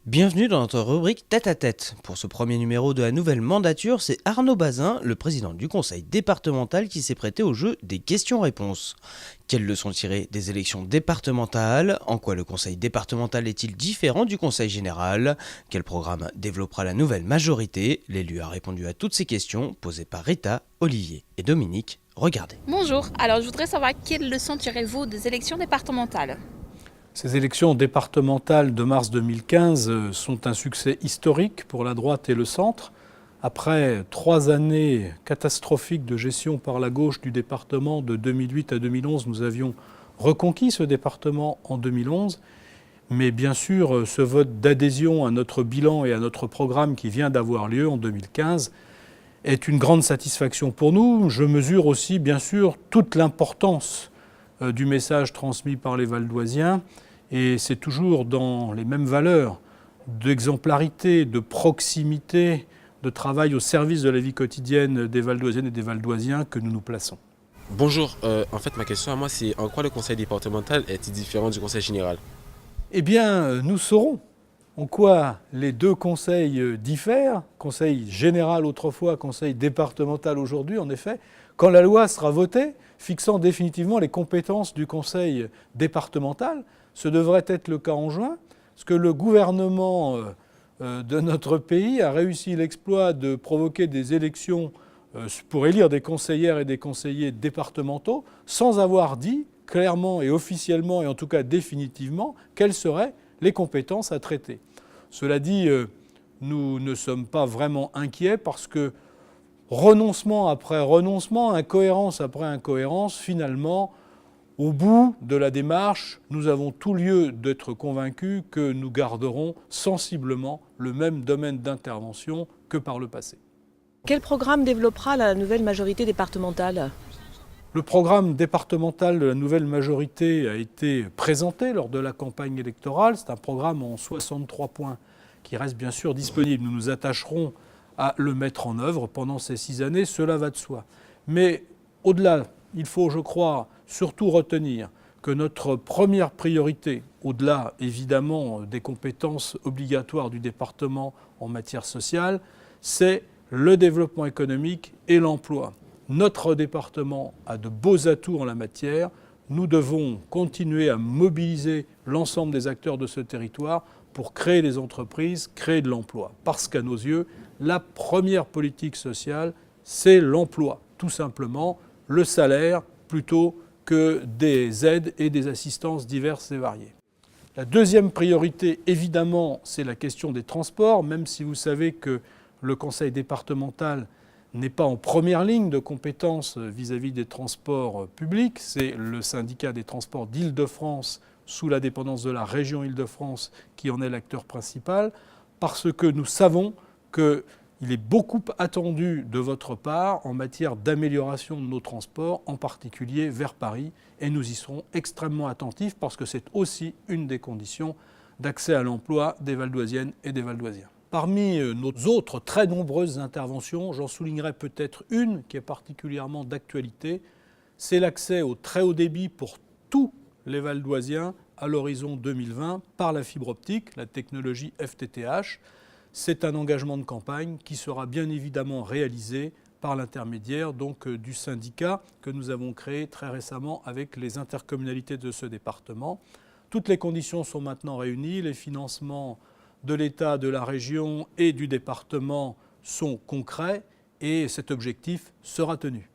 Bienvenue dans notre rubrique Tête à Tête. Pour ce premier numéro de la nouvelle mandature, c'est Arnaud Bazin, le président du conseil départemental, qui s'est prêté au jeu des questions-réponses. Quelles leçons tirer des élections départementales? En quoi le conseil départemental est-il différent du conseil général? Quel programme développera la nouvelle majorité? L'élu a répondu à toutes ces questions posées par Rita, Olivier et Dominique. Regardez. Bonjour, alors je voudrais savoir quelles leçons tirez-vous des élections départementales? Ces élections départementales de mars 2015 sont un succès historique pour la droite et le centre. Après 3 années catastrophiques de gestion par la gauche du département de 2008 à 2011, nous avions reconquis ce département en 2011. Mais bien sûr, ce vote d'adhésion à notre bilan et à notre programme qui vient d'avoir lieu en 2015 est une grande satisfaction pour nous. Je mesure aussi, bien sûr, toute l'importance du message transmis par les Valdoisiens. Et c'est toujours dans les mêmes valeurs d'exemplarité, de proximité, de travail au service de la vie quotidienne des Valdoisiennes et des Valdoisiens que nous nous plaçons. Bonjour, en fait ma question à moi c'est en quoi le conseil départemental est-il différent du conseil général? Eh bien, nous saurons en quoi les deux conseils diffèrent, conseil général autrefois, conseil départemental aujourd'hui, en effet, quand la loi sera votée, fixant définitivement les compétences du conseil départemental. Ce devrait être le cas en juin, parce que le gouvernement de notre pays a réussi l'exploit de provoquer des élections pour élire des conseillères et des conseillers départementaux, sans avoir dit clairement et officiellement, et en tout cas définitivement, quelles seraient les compétences à traiter. Cela dit, nous ne sommes pas vraiment inquiets parce que renoncement après renoncement, incohérence après incohérence, finalement, au bout de la démarche, nous avons tout lieu d'être convaincus que nous garderons sensiblement le même domaine d'intervention que par le passé. Quel programme développera la nouvelle majorité départementale ? Le programme départemental de la nouvelle majorité a été présenté lors de la campagne électorale. C'est un programme en 63 points qui reste bien sûr disponible. Nous nous attacherons à le mettre en œuvre pendant ces 6 années, cela va de soi. Mais au-delà, il faut, je crois, surtout retenir que notre première priorité, au-delà évidemment des compétences obligatoires du département en matière sociale, c'est le développement économique et l'emploi. Notre département a de beaux atouts en la matière. Nous devons continuer à mobiliser l'ensemble des acteurs de ce territoire pour créer des entreprises, créer de l'emploi. Parce qu'à nos yeux, la première politique sociale, c'est l'emploi. Tout simplement, le salaire plutôt que des aides et des assistances diverses et variées. La deuxième priorité, évidemment, c'est la question des transports, même si vous savez que le conseil départemental n'est pas en première ligne de compétences vis-à-vis des transports publics. C'est le syndicat des transports d'Île-de-France, sous la dépendance de la région Île-de-France, qui en est l'acteur principal, parce que nous savons qu'il est beaucoup attendu de votre part en matière d'amélioration de nos transports, en particulier vers Paris, et nous y serons extrêmement attentifs parce que c'est aussi une des conditions d'accès à l'emploi des Valdoisiennes et des Valdoisiens. Parmi nos autres très nombreuses interventions, j'en soulignerai peut-être une qui est particulièrement d'actualité, c'est l'accès au très haut débit pour tous les Valdoisiens à l'horizon 2020 par la fibre optique, la technologie FTTH. C'est un engagement de campagne qui sera bien évidemment réalisé par l'intermédiaire du syndicat que nous avons créé très récemment avec les intercommunalités de ce département. Toutes les conditions sont maintenant réunies, les financements de l'État, de la région et du département sont concrets et cet objectif sera tenu.